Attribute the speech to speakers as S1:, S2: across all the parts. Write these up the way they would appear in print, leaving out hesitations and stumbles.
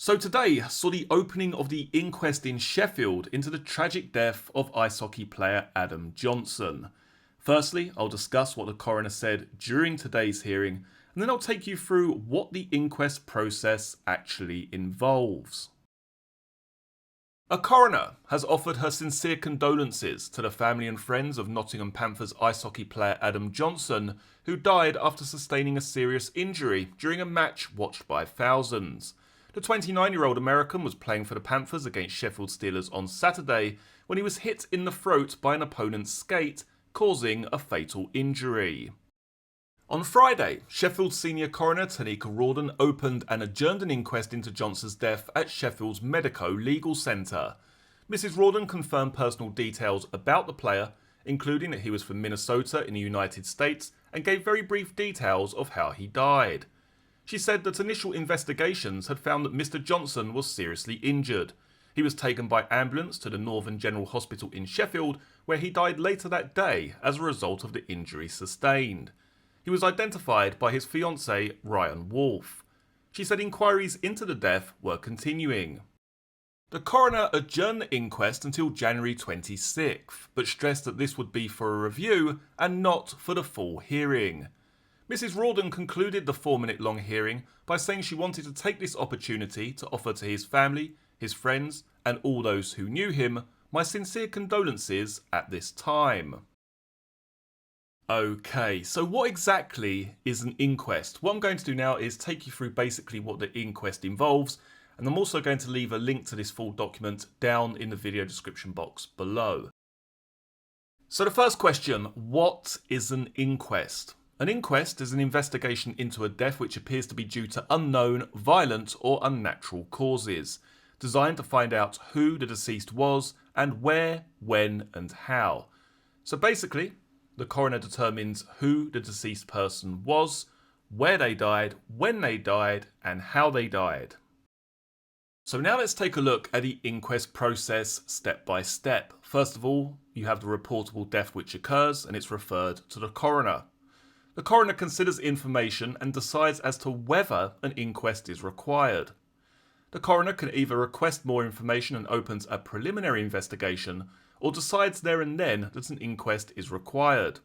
S1: So today saw the opening of the inquest in Sheffield into the tragic death of ice hockey player Adam Johnson. Firstly, I'll discuss what the coroner said during today's hearing, and then I'll take you through what the inquest process actually involves. A coroner has offered her sincere condolences to the family and friends of Nottingham Panthers ice hockey player Adam Johnson, who died after sustaining a serious injury during a match watched by thousands. The 29-year-old American was playing for the Panthers against Sheffield Steelers on Saturday when he was hit in the throat by an opponent's skate, causing a fatal injury. On Friday, Sheffield senior coroner Tanika Rawdon opened and adjourned an inquest into Johnson's death at Sheffield's Medico Legal Centre. Mrs. Rawdon confirmed personal details about the player, including that he was from Minnesota in the United States, and gave very brief details of how he died. She said that initial investigations had found that Mr. Johnson was seriously injured. He was taken by ambulance to the Northern General Hospital in Sheffield, where he died later that day as a result of the injury sustained. He was identified by his fiancée, Ryan Wolfe. She said inquiries into the death were continuing. The coroner adjourned the inquest until January 26th, but stressed that this would be for a review and not for the full hearing. Mrs. Rawdon concluded the 4-minute-long hearing by saying she wanted to take this opportunity to offer to his family, his friends, and all those who knew him my sincere condolences at this time. Okay, so what exactly is an inquest? What I'm going to do now is take you through basically what the inquest involves, and I'm also going to leave a link to this full document down in the video description box below. So the first question, what is an inquest? An inquest is an investigation into a death which appears to be due to unknown, violent or unnatural causes, designed to find out who the deceased was and where, when and how. So basically, the coroner determines who the deceased person was, where they died, when they died and how they died. So now let's take a look at the inquest process step by step. First of all, you have the reportable death which occurs and it's referred to the coroner. The coroner considers information and decides as to whether an inquest is required. The coroner can either request more information and opens a preliminary investigation, or decides there and then that an inquest is required.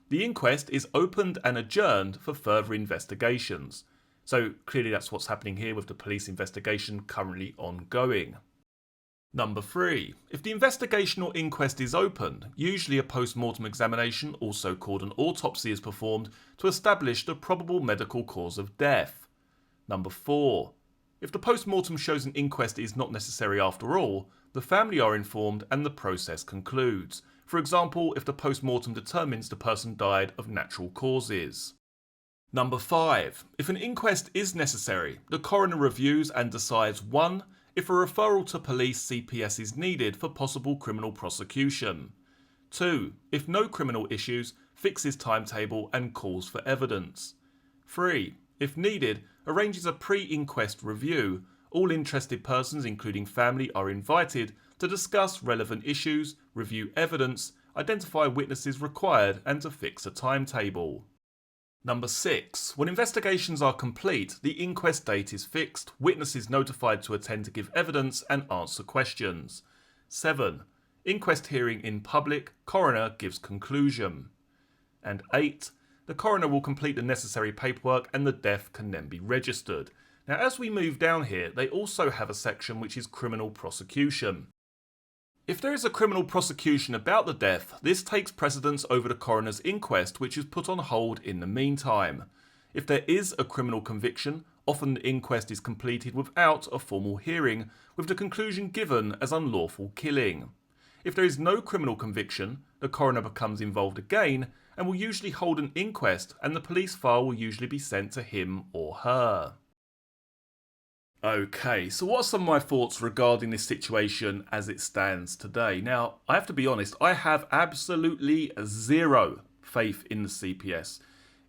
S1: The inquest is opened and adjourned for further investigations. So clearly that's what's happening here with the police investigation currently ongoing. Number 3. If the investigation or inquest is opened, usually a post-mortem examination, also called an autopsy, is performed to establish the probable medical cause of death. Number 4. If the post-mortem shows an inquest is not necessary after all, the family are informed and the process concludes. For example, if the post-mortem determines the person died of natural causes. Number 5. If an inquest is necessary, the coroner reviews and decides 1. If a referral to police CPS is needed for possible criminal prosecution. 2. If no criminal issues, fixes timetable and calls for evidence. 3. If needed, arranges a pre-inquest review. All interested persons, including family, are invited to discuss relevant issues, review evidence, identify witnesses required and to fix a timetable. Number 6. When investigations are complete, the inquest date is fixed, witnesses notified to attend to give evidence and answer questions. 7. Inquest hearing in public, coroner gives conclusion. And 8. The coroner will complete the necessary paperwork and the death can then be registered. Now as we move down here, they also have a section which is criminal prosecution. If there is a criminal prosecution about the death, this takes precedence over the coroner's inquest, which is put on hold in the meantime. If there is a criminal conviction, often the inquest is completed without a formal hearing, with the conclusion given as unlawful killing. If there is no criminal conviction, the coroner becomes involved again and will usually hold an inquest, and the police file will usually be sent to him or her. Okay, so what are some of my thoughts regarding this situation as it stands today? Now, I have to be honest, I have absolutely zero faith in the CPS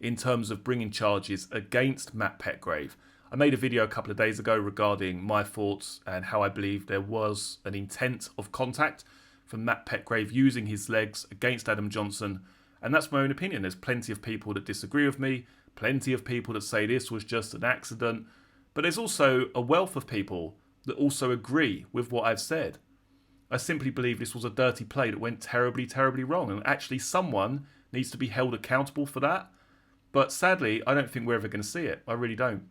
S1: in terms of bringing charges against Matt Petgrave. I made a video a couple of days ago regarding my thoughts and how I believe there was an intent of contact from Matt Petgrave using his legs against Adam Johnson, and that's my own opinion. There's plenty of people that disagree with me, plenty of people that say this was just an accident. But there's also a wealth of people that also agree with what I've said. I simply believe this was a dirty play that went terribly, terribly wrong, and actually someone needs to be held accountable for that. But sadly, I don't think we're ever going to see it. I really don't.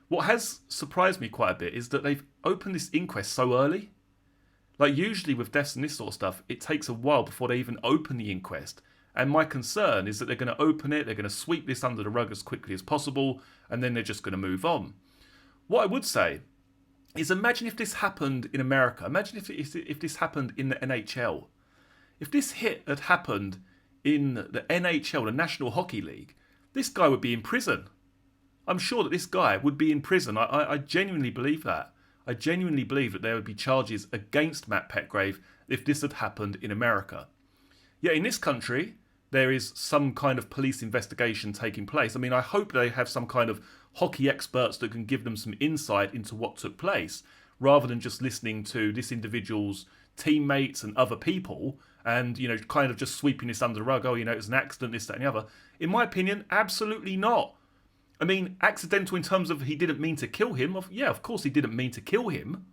S1: What has surprised me quite a bit is that they've opened this inquest so early. Like usually with deaths and this sort of stuff, it takes a while before they even open the inquest. And my concern is that they're going to open it, they're going to sweep this under the rug as quickly as possible, and then they're just going to move on. What I would say is imagine if this happened in America. Imagine if this happened in the NHL. If this hit had happened in the NHL, the National Hockey League, this guy would be in prison. I'm sure that this guy would be in prison. I genuinely believe that. I genuinely believe that there would be charges against Matt Petgrave if this had happened in America. Yet in this country, there is some kind of police investigation taking place. I mean, I hope they have some kind of hockey experts that can give them some insight into what took place, rather than just listening to this individual's teammates and other people and, you know, kind of just sweeping this under the rug. Oh, you know, it was an accident, this, that and the other. In my opinion, absolutely not. I mean, accidental in terms of he didn't mean to kill him. Yeah, of course he didn't mean to kill him.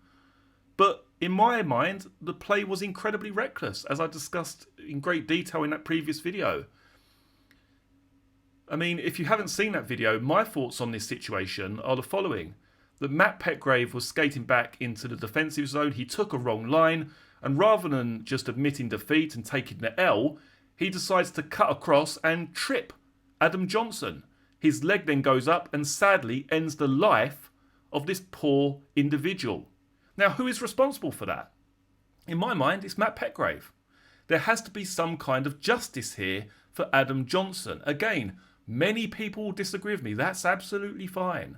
S1: But in my mind, the play was incredibly reckless, as I discussed in great detail in that previous video. I mean, if you haven't seen that video, my thoughts on this situation are the following. That Matt Petgrave was skating back into the defensive zone. He took a wrong line, and rather than just admitting defeat and taking the L, he decides to cut across and trip Adam Johnson. His leg then goes up and sadly ends the life of this poor individual. Now, who is responsible for that? In my mind, it's Matt Petgrave. There has to be some kind of justice here for Adam Johnson. Again, many people will disagree with me. That's absolutely fine.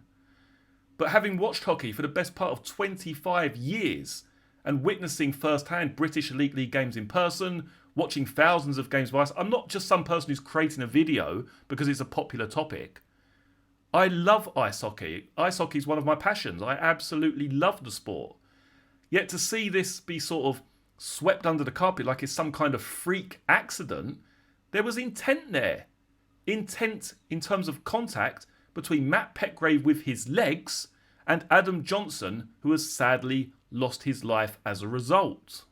S1: But having watched hockey for the best part of 25 years and witnessing firsthand British Elite League games in person, watching thousands of games of ice, I'm not just some person who's creating a video because it's a popular topic. I love ice hockey. Ice hockey is one of my passions. I absolutely love the sport. Yet to see this be sort of swept under the carpet like it's some kind of freak accident, there was intent there. Intent in terms of contact between Matt Petgrave with his legs and Adam Johnson, who has sadly lost his life as a result.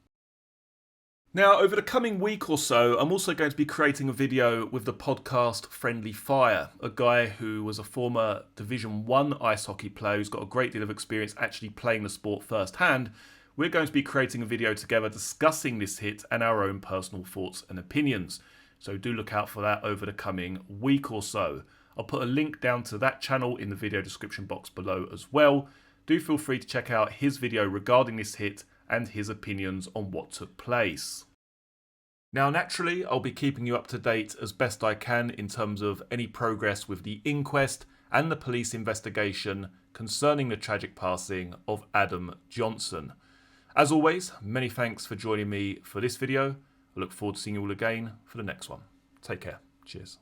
S1: Now, over the coming week or so, I'm also going to be creating a video with the podcast Friendly Fire, a guy who was a former Division 1 ice hockey player who's got a great deal of experience actually playing the sport firsthand. We're going to be creating a video together discussing this hit and our own personal thoughts and opinions. So do look out for that over the coming week or so. I'll put a link down to that channel in the video description box below as well. Do feel free to check out his video regarding this hit and his opinions on what took place. Now, naturally, I'll be keeping you up to date as best I can in terms of any progress with the inquest and the police investigation concerning the tragic passing of Adam Johnson. As always, many thanks for joining me for this video. I look forward to seeing you all again for the next one. Take care. Cheers.